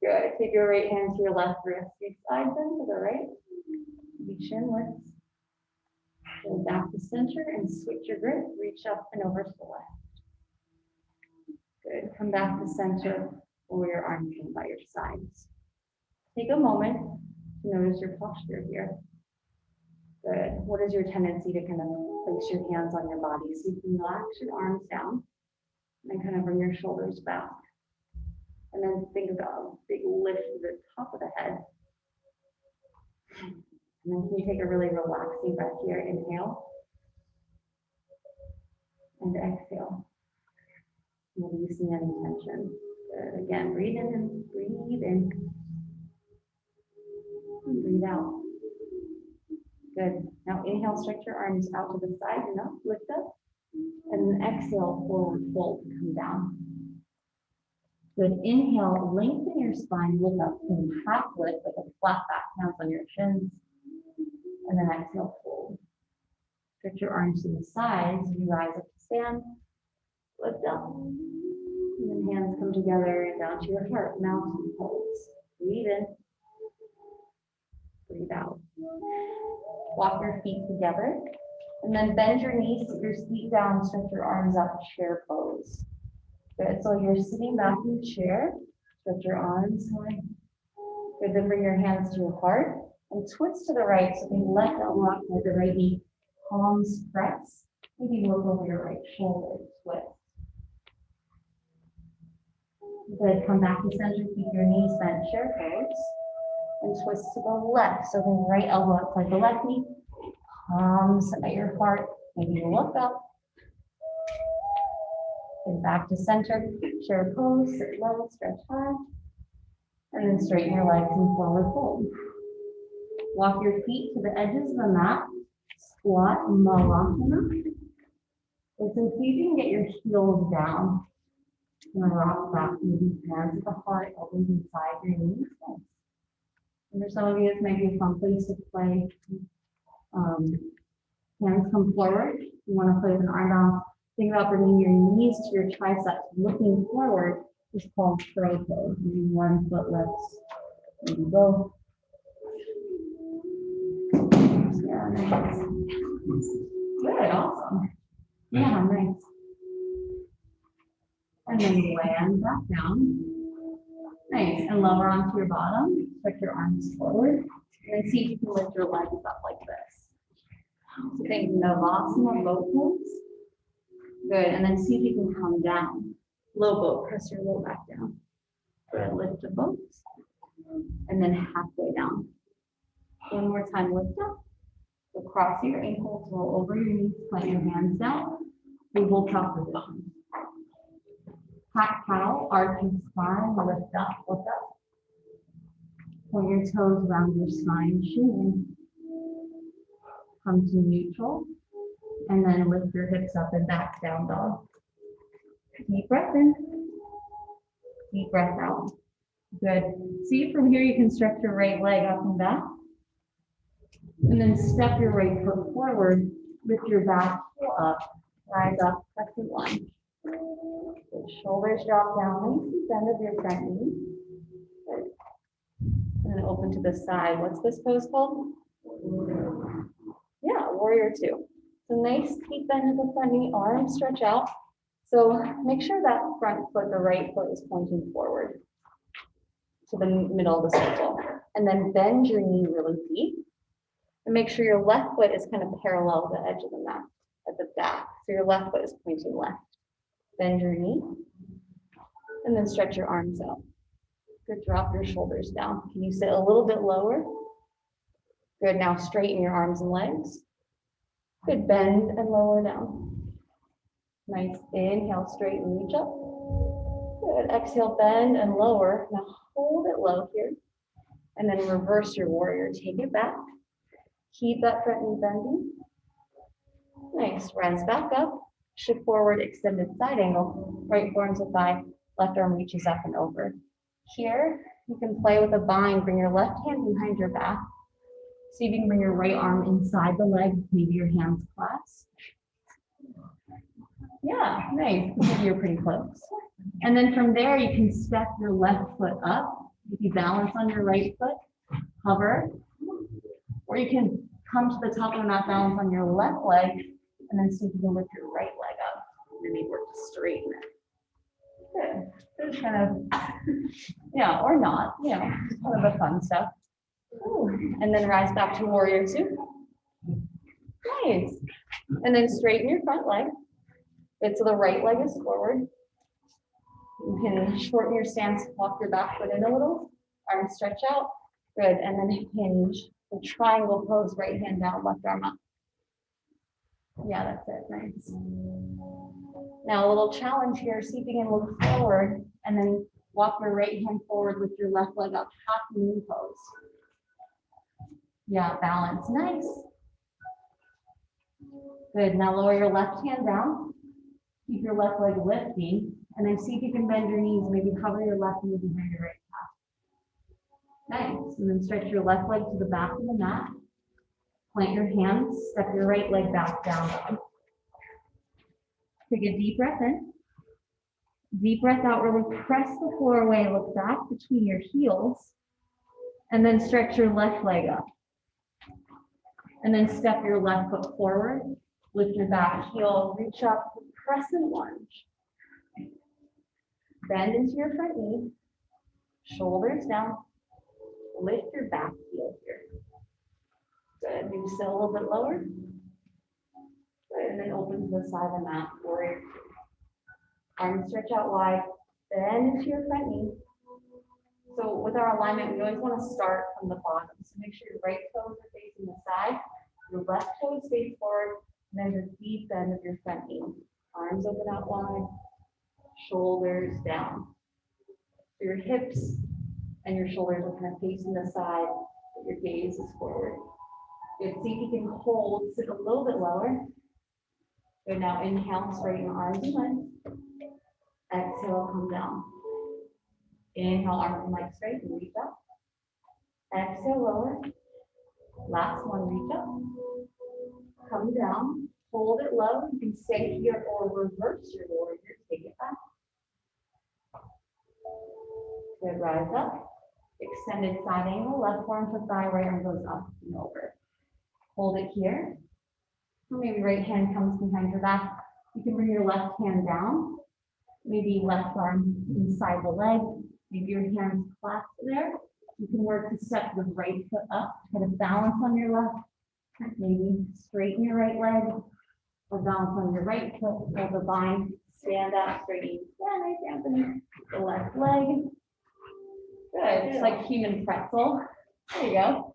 A: Good, take your right hand to your left wrist, your side bend to the right, be chinless. Go back to center and switch your grip, reach up and over to the left. Good, come back to center, or your arms in by your sides. Take a moment to notice your posture here. Good. What is your tendency to kind of place your hands on your body? So you can relax your arms down and kind of bring your shoulders back. And then think about a big lift to the top of the head. And then can you take a really relaxing breath here? Inhale. And exhale. Releasing any tension. Good. Again, breathe in and breathe in. And breathe out. Good. Now inhale, stretch your arms out to the side, enough, lift up. And then exhale, forward fold, come down. Good. Inhale, lengthen your spine, look up, and half lift with a flat back, hands on your shins. And then exhale, fold. Stretch your arms to the sides, you rise up to stand, lift up. And then hands come together and down to your heart, mountain pose. Breathe in. Breathe out. Walk your feet together. And then bend your knees, sit your feet down, stretch your arms up, chair pose. Good, so you're sitting back in the chair, stretch your arms high. Good, then bring your hands to your heart and twist to the right, so you let that rock with the right knee, palms press. Maybe look over your right shoulder, twist. Good, come back to center, keep your knees bent, chair pose. And twist to the left, so the right elbow outside the left knee, palms at your heart, maybe look up. And back to center, chair pose, sit low, stretch high. And then straighten your legs and forward fold. Walk your feet to the edges of the mat, squat, Malasana. And so see if you can get your heels down. And rock back, maybe hands at the heart, elbows inside your knees. And for some of you, this might be a fun place to play. Hands come forward. You want to play with an arm balance. Think about bringing your knees to your triceps, looking forward. It's called crow pose. Maybe one foot lifts. Maybe both. Yeah, nice. Good, awesome. Yeah, nice. And then land back down. Nice, and lower onto your bottom. Put your arms forward. And then see if you can lift your legs up like this. So think Navasana, low pose. Good, and then see if you can come down. Low boat, press your low back down. Good, lift the boat. And then halfway down. One more time, lift up. So cross your ankles, roll over your knees, plant your hands down. We will tuck the bottom. Cat cow, arch your spine, lift up, look up. Point your toes around your spine, shin. Come to neutral. And then lift your hips up and back, down dog. Deep breath in. Deep breath out. Good. See, from here you can stretch your right leg up and back. And then step your right foot forward, lift your back heel up, rise up, crescent lunge. Good. Shoulders drop down, nice bend of your front knee. Good. And then open to the side. What's this pose called? Yeah, warrior two. So nice deep bend of the front knee, arms stretch out. So make sure that front foot, the right foot, is pointing forward to the middle of the circle. And then bend your knee really deep. And make sure your left foot is kind of parallel to the edge of the mat at the back. So your left foot is pointing left. Bend your knee. And then stretch your arms out. Good, drop your shoulders down. Can you sit a little bit lower? Good, now straighten your arms and legs. Good, bend and lower down. Nice, inhale, straighten, reach up. Good, exhale, bend and lower. Now hold it low here. And then reverse your warrior, take it back. Keep that front knee bending. Nice, rise back up. Shift forward, extended side angle. Right forearm to thigh, left arm reaches up and over. Here, you can play with a bind. Bring your left hand behind your back. See if you can bring your right arm inside the leg, maybe your hands clasped. Yeah, nice. Maybe you're pretty close. And then from there, you can step your left foot up. If you balance on your right foot, hover. Or you can come to the top of the mat, balance on your left leg, and then see if you can lift your right leg up. And maybe work to straighten it. Good. Just kind of, yeah, or not, you know, just kind of the fun stuff. Ooh. And then rise back to warrior two. Nice. And then straighten your front leg. Good, so the right leg is forward. You can shorten your stance, walk your back foot in a little, arm stretch out. Good, and then hinge. The triangle pose, right hand down, left arm up. Yeah, that's it, nice. Now a little challenge here, see if you can look forward and then walk your right hand forward with your left leg up, half moon pose. Yeah, balance, nice. Good, now lower your left hand down. Keep your left leg lifting, and then see if you can bend your knees, maybe hover your left knee behind your right calf. Nice, and then stretch your left leg to the back of the mat. Plant your hands, step your right leg back down. Take a deep breath in. Deep breath out, really press the floor away, look back between your heels, and then stretch your left leg up. And then step your left foot forward, lift your back heel, reach up, press and lunge. Bend into your front knee, shoulders down, lift your back heel here. Good, maybe still a little bit lower. Good, and then open to the side of the mat, warrior two. Arms stretch out wide, bend into your front knee. So with our alignment, we always want to start from the bottom. So make sure your right toes are facing the side, your left toes face forward, and then the deep bend of your front knee. Arms open out wide, shoulders down. So your hips and your shoulders are kind of facing the side, but your gaze is forward. Good, see if you can hold, sit a little bit lower. Good, now inhale, straighten arms and legs. Exhale, come down. Inhale, arms and legs straight, and reach up. Exhale, lower. Last one, reach up. Come down, hold it low. You can stay here or reverse your warrior. Take it back. Good, rise up. Extended side angle, left arm to thigh, right arm goes up and over. Hold it here. Maybe right hand comes behind your back. You can bring your left hand down. Maybe left arm inside the leg. Maybe your hands clasped there. You can work to step the right foot up, kind of balance on your left. Maybe straighten your right leg or balance on your right foot. Hold the bind, stand up, straighten. Yeah, nice, Anthony. The left leg. Good, it's like human pretzel. There you go.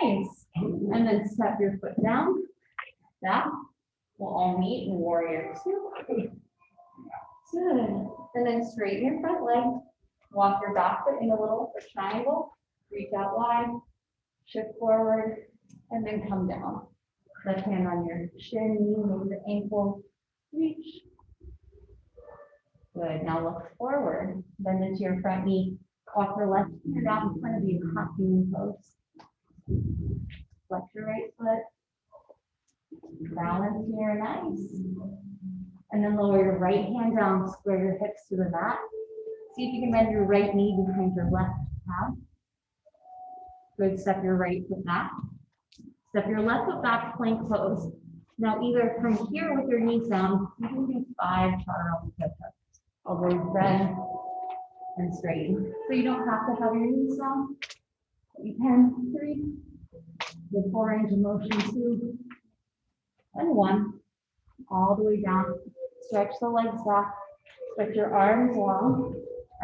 A: Nice. And then step your foot down. That will all meet in warrior two. Good. And then straighten your front leg. Walk your back foot in a little for triangle. Reach out wide. Shift forward. And then come down. Left hand on your shin, knee, move the ankle. Reach. Good. Now look forward. Bend into your front knee. Walk your left hand down in front of you. Half-moon pose. Flex your right foot. Balance here, nice. And then lower your right hand down, square your hips to the mat. See if you can bend your right knee behind your left calf. Good, step your right foot back. Step your left foot back, plank pose. Now either from here with your knees down, you can do 5 chaturanga push-ups. Always bend and straighten. So you don't have to have your knees down. You can 3, the 4 range of motion 2, and 1. All the way down. Stretch the legs back. Stretch your arms long.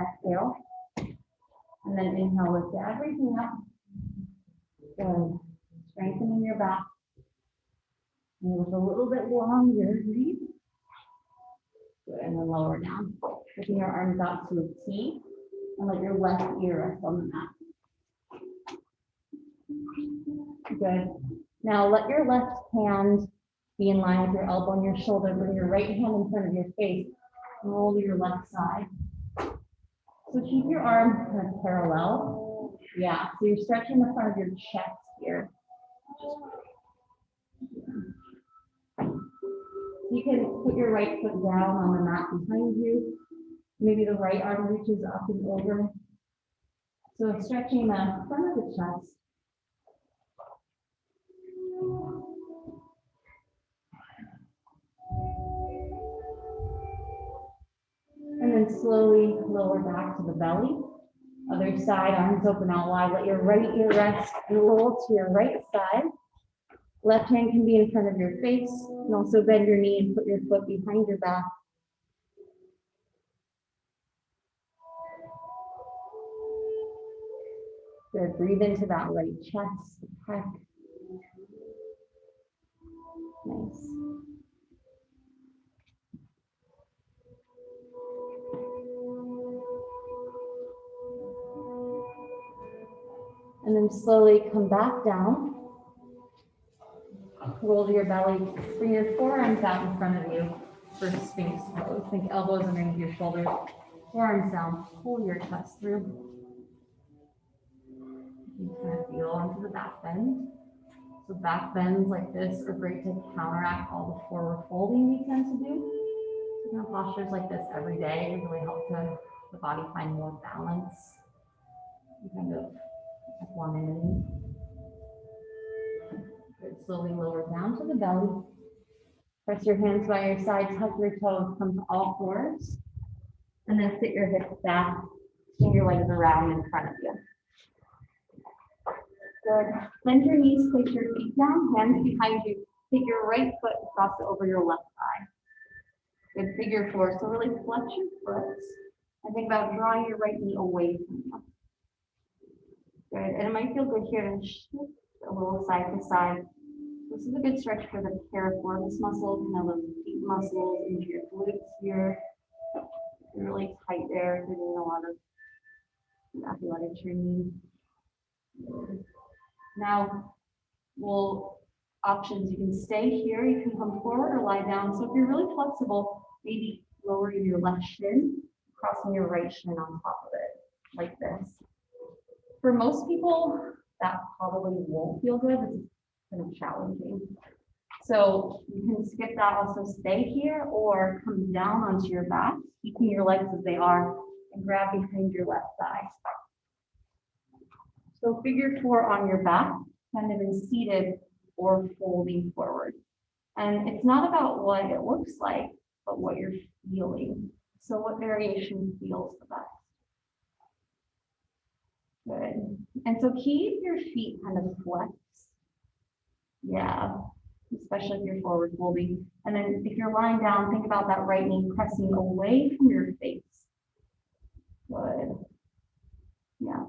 A: Exhale. And then inhale, lift everything up. Good. Strengthening your back. Move a little bit longer. Breathe. Good. And then lower down. Putting your arms out to a T. And let your left ear rest on the mat. Good. Now let your left hand be in line with your elbow and your shoulder. Bring your right hand in front of your face. Roll to your left side. So keep your arms kind of parallel. Yeah, so you're stretching the front of your chest here. You can put your right foot down on the mat behind you. Maybe the right arm reaches up and over. So stretching the front of the chest. And then slowly lower back to the belly. Other side, arms open out wide. Let your right ear rest and roll to your right side. Left hand can be in front of your face. You can also bend your knee and put your foot behind your back. Good. Breathe into that right chest, pec. Nice. And then slowly come back down. Roll to your belly. Bring your forearms out in front of you for Sphinx pose. Think elbows underneath your shoulders. Forearms down. Pull your chest through. You kind of feel onto the back bend. So back bends like this are great to counteract all the forward folding we tend to do. So kind of postures like this every day really help the body find more balance and kind of equanimity. Good. Slowly lower down to the belly. Press your hands by your side, tuck your toes, come to all fours, and then sit your hips back, swing your legs around in front of you. Good. Bend your knees, place your feet down, hands behind you. Take your right foot and cross it over your left thigh. Good. Figure four. So really flex your foot and think about drawing your right knee away from you. Good. And it might feel good here to shift a little side to side. This is a good stretch for the piriformis muscle, kind of those deep muscles into your glutes here. You're really tight there. You're doing a lot of athletic training. Now, options. You can stay here, you can come forward or lie down. So if you're really flexible, maybe lowering your left shin, crossing your right shin on top of it, like this. For most people, that probably won't feel good. This is kind of challenging. So you can skip that, also stay here or come down onto your back, keeping your legs as they are, and grab behind your left thigh. So figure four on your back, kind of in seated or folding forward. And it's not about what it looks like, but what you're feeling. So what variation feels the best? Good. And so keep your feet kind of flexed. Yeah, especially if you're forward folding. And then if you're lying down, think about that right knee pressing away from your face. Good. Yeah.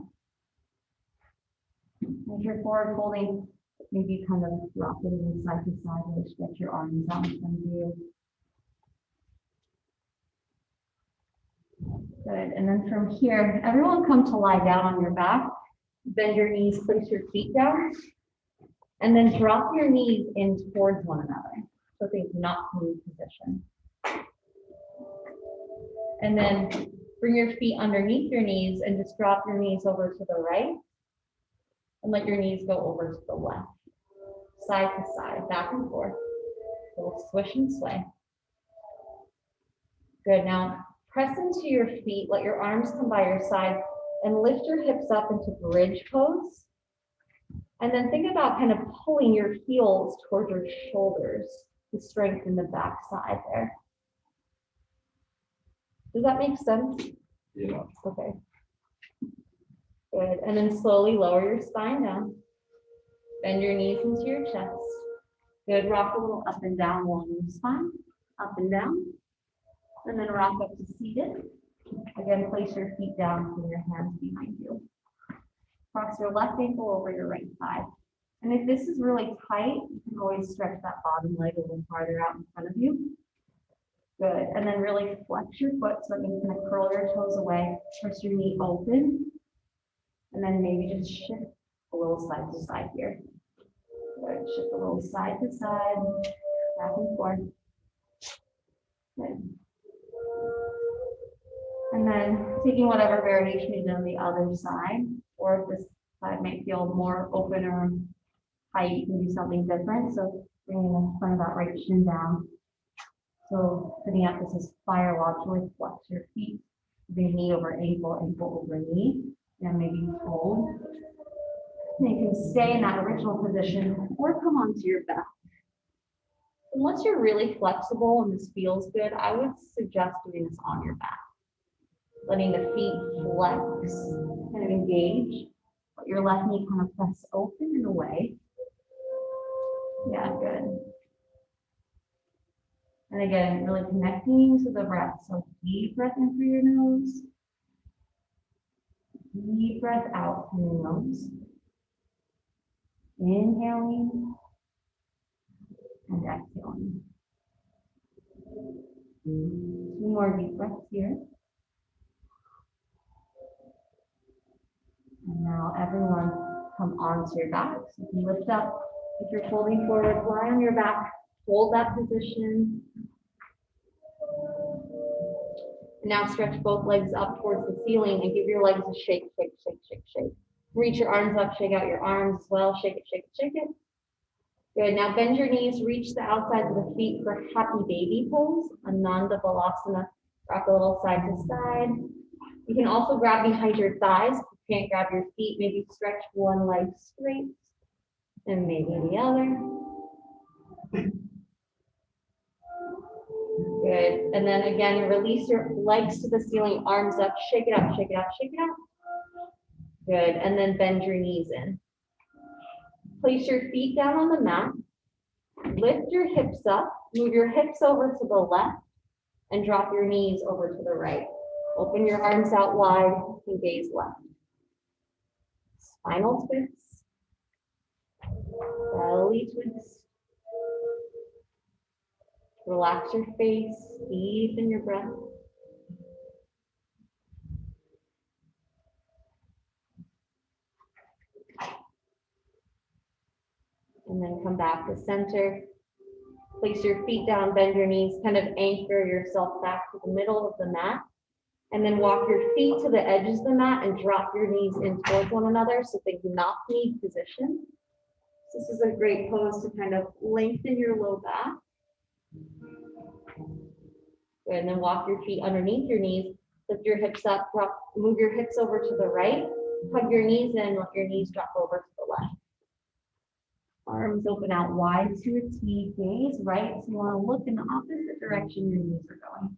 A: If you're forward folding, maybe kind of rock it side to side or stretch your arms out in front of you. Good. And then from here, everyone come to lie down on your back. Bend your knees, place your feet down, and then drop your knees in towards one another. So think not knee position. And then bring your feet underneath your knees and just drop your knees over to the right. And let your knees go over to the left. Side to side, back and forth. A little swish and sway. Good. Now press into your feet, let your arms come by your side, and lift your hips up into bridge pose. And then think about kind of pulling your heels towards your shoulders to strengthen the back side there. Does that make sense?
E: Yeah.
A: Okay. Good. And then slowly lower your spine down. Bend your knees into your chest. Good. Rock a little up and down along your spine. Up and down. And then rock up to seated. Again, place your feet down with your hands behind you. Cross your left ankle over your right thigh. And if this is really tight, you can always stretch that bottom leg a little farther out in front of you. Good. And then really flex your foot so that you can curl your toes away. Press your knee open. And then maybe just shift a little side to side here. Good. Shift a little side to side, back and forth. Good. And then taking whatever variation you do on the other side, or if this side might feel more open or tight, you can do something different. So bringing the front of that right shin down. So putting up this is fire log, really flex your feet, bring knee over ankle, ankle over knee, and maybe fold. And you can stay in that original position or come onto your back. Unless you're really flexible and this feels good, I would suggest doing this on your back. Letting the feet flex, kind of engage. Let your left knee kind of press open and away. Yeah, good. And again, really connecting to the breath. So deep breath in through your nose. Deep breath out through your nose. Inhaling and exhaling. 2 more deep breaths here. And now everyone come onto your back. So you can lift up. If you're folding forward, lie on your back. Hold that position. Now stretch both legs up towards the ceiling and give your legs a shake, shake, shake, shake, shake. Reach your arms up, shake out your arms as well. Shake it, shake it, shake it. Good. Now bend your knees, reach the outsides of the feet for happy baby pose, Ananda Balasana. Rock a little side to side. You can also grab behind your thighs. If you can't grab your feet, maybe stretch one leg straight and maybe the other. Good. And then again, release your legs to the ceiling, arms up, shake it up, shake it up, shake it up. Good. And then bend your knees in. Place your feet down on the mat. Lift your hips up. Move your hips over to the left and drop your knees over to the right. Open your arms out wide and gaze left. Spinal twist. Belly twist. Relax your face, deepen your breath. And then come back to center. Place your feet down, bend your knees, kind of anchor yourself back to the middle of the mat. And then walk your feet to the edges of the mat and drop your knees in towards one another so they do not need position. This is a great pose to kind of lengthen your low back. Good, and then walk your feet underneath your knees, lift your hips up, drop, move your hips over to the right, hug your knees in, let your knees drop over to the left. Arms open out wide to a T, gaze right, so you want to look in the opposite direction your knees are going.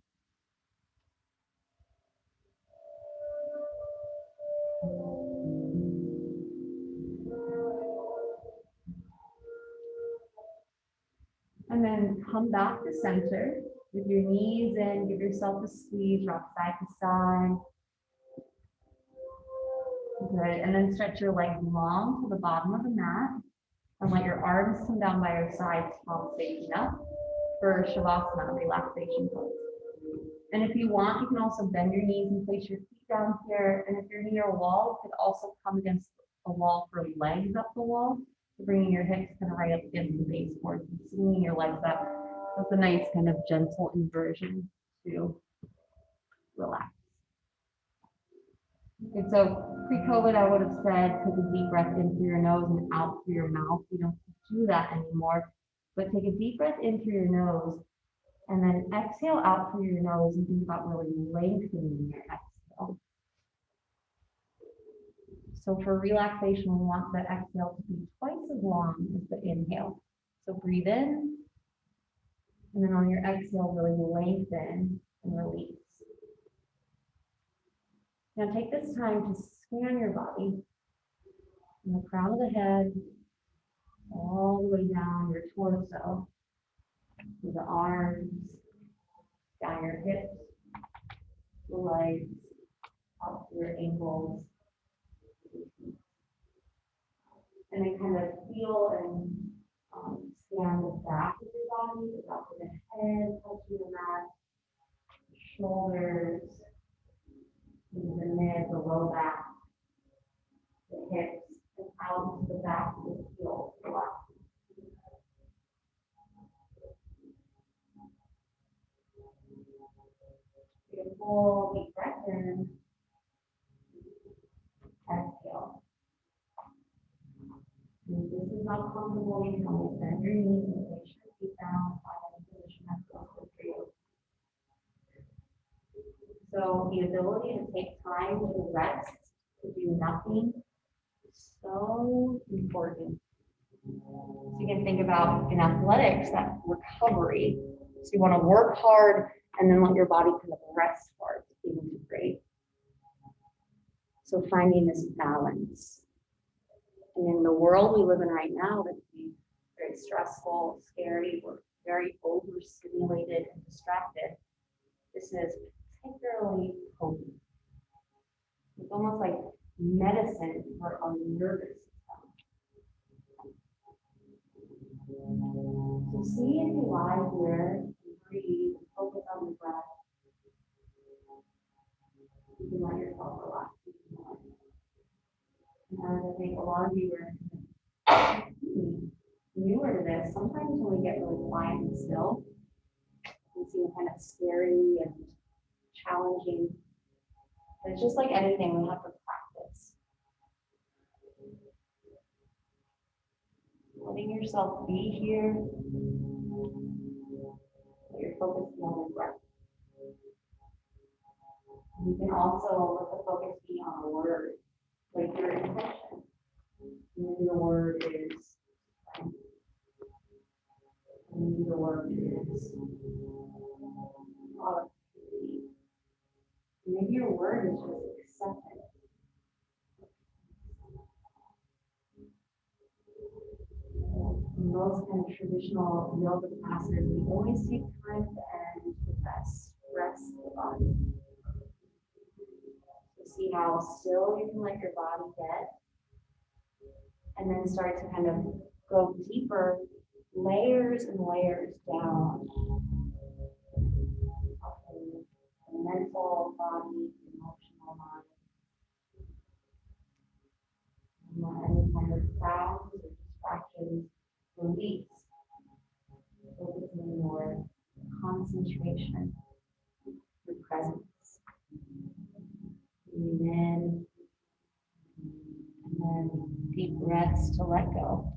A: And then come back to center with your knees in, give yourself a squeeze, rock side to side. Good, and then stretch your legs long to the bottom of the mat and let your arms come down by your sides while facing up for Shavasana, relaxation pose. And if you want, you can also bend your knees and place your feet down here. And if you're near a wall, you could also come against a wall for legs up the wall. Bringing your hips kind of right up against the baseboard and swinging your legs up. That's a nice kind of gentle inversion to relax. And so pre-COVID, I would have said, take a deep breath in through your nose and out through your mouth. We don't do that anymore, but take a deep breath in through your nose and then exhale out through your nose and think about really lengthening your exhale. So for relaxation, we want the exhale to be twice as long as the inhale. So breathe in, and then on your exhale, really lengthen and release. Now take this time to scan your body from the crown of the head all the way down your torso, to the arms, down your hips, the legs, up to your ankles. And then kind of feel and scan the back of your body, the back of the head, touching the mat, shoulders, the mid, the low back, the hips, and out to the back of the heels. Take a full deep breath in. Exhale. If this is not comfortable, you can always bend your knees and place your feet down, find a position that's comfortable for you. So the ability to take time to rest, to do nothing, is so important. So you can think about in athletics, that recovery. So you want to work hard and then let your body kind of rest hard to integrate. So finding this balance. And in the world we live in right now, that we very stressful, scary, we're very overstimulated and distracted, this is particularly potent. It's almost like medicine for our nervous system. So see if you lie here and breathe, focus on the breath. You can let yourself relax. And I think a lot of you are newer to this. Sometimes when we get really quiet and still, it seem kind of scary and challenging. But it's just like anything, we have to practice. Letting yourself be here. But you're focusing on the breath. You can also let the focus be on a word, like your intention. Maybe the word is friend. Maybe the word is productivity. Maybe your word is just acceptance. In most kind of traditional yoga classes, we always take time at the end to rest the body. So see how still you can let your body get, and then start to kind of go deeper, layers and layers down. The mental, body, emotional mind. And let any kind of sounds or distractions release. Focusing on your concentration, your presence. Breathe in, and then deep breaths to let go.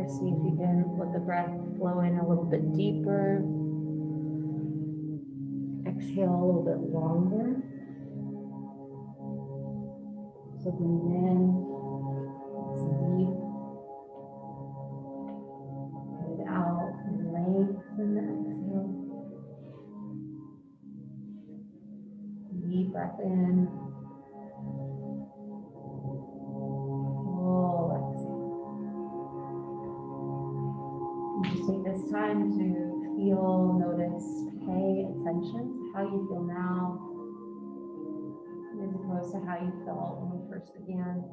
A: here. See if you can let the breath flow in a little bit deeper. Exhale a little bit longer. So breathe in, it's deep. Breathe out, lengthen the exhale. Deep breath in. Full exhale. And just take this time to feel, notice, pay attention to how you feel now, as opposed to how you felt when we first began.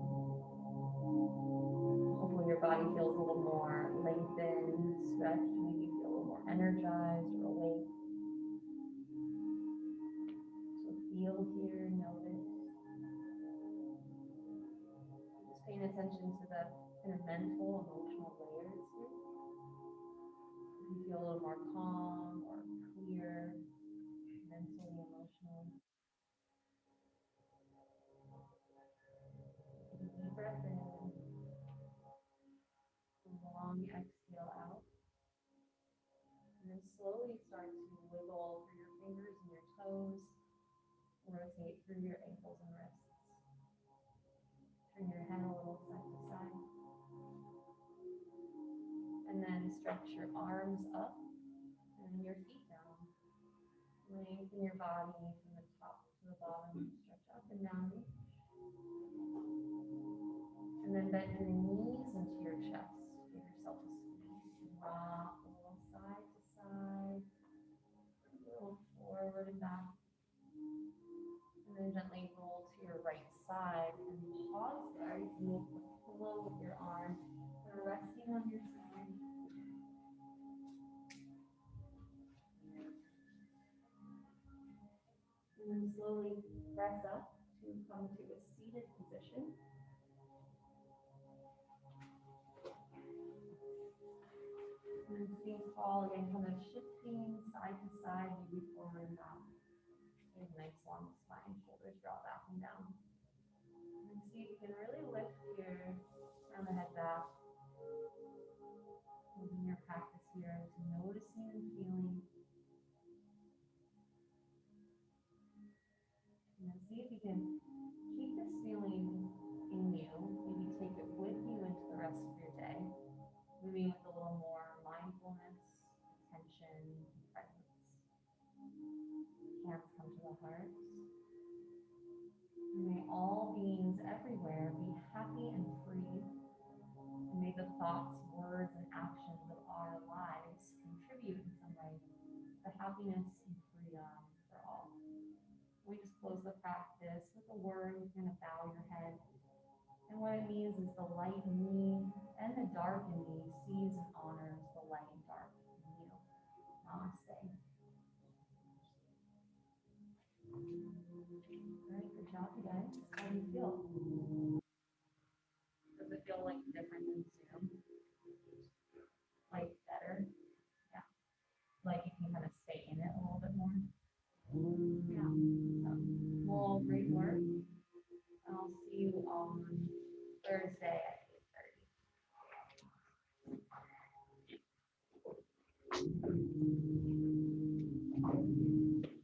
A: Hopefully your body feels a little more lengthened, stretched, maybe you feel a little more energized or awake. So feel here, notice. Just paying attention to the kind of mental, emotional layers here. If you feel a little more calm or clear, mentally, emotionally. Take a deep breath in. Long exhale out. And then slowly start to wiggle through your fingers and your toes. Rotate through your ankles and wrists. Turn your head a little side to side. And then stretch your arms up and your feet down. Lengthen your body from the top to the bottom. Stretch up and down. And then bend your knees into your chest. Give yourself a squeeze. Rock a little side to side. A little forward and back. And then gently roll to your right side and pause there. You can make the pillow with your arm. You're resting on your side. And then slowly press up to come to a seated position. And then sitting tall again, kind of shifting side to side, maybe forward and back. Get a nice long spine, shoulders draw back and down. And then see if you can really lift here, turn the head back. Moving your practice here to noticing and feeling. And then see if you can keep this feeling in you. Maybe take it with you into the rest of your day. Moving with a little more mindfulness, attention, presence. Hands come to the heart. And may all beings everywhere be happy and free. And may the thoughts, words, and actions of our lives contribute in some way to happiness and freedom for all. We just close the practice with a word. You're going to bow your head. And what it means is the light in me and the dark in me sees and honors the light and dark in you. Namaste. All right, good job, you guys. How do you feel? Does it feel like different than Zoom? Like better? Yeah. Like you can kind of stay in it a little bit more? Yeah. Well, great work. I'll see you on Thursday at 8:30.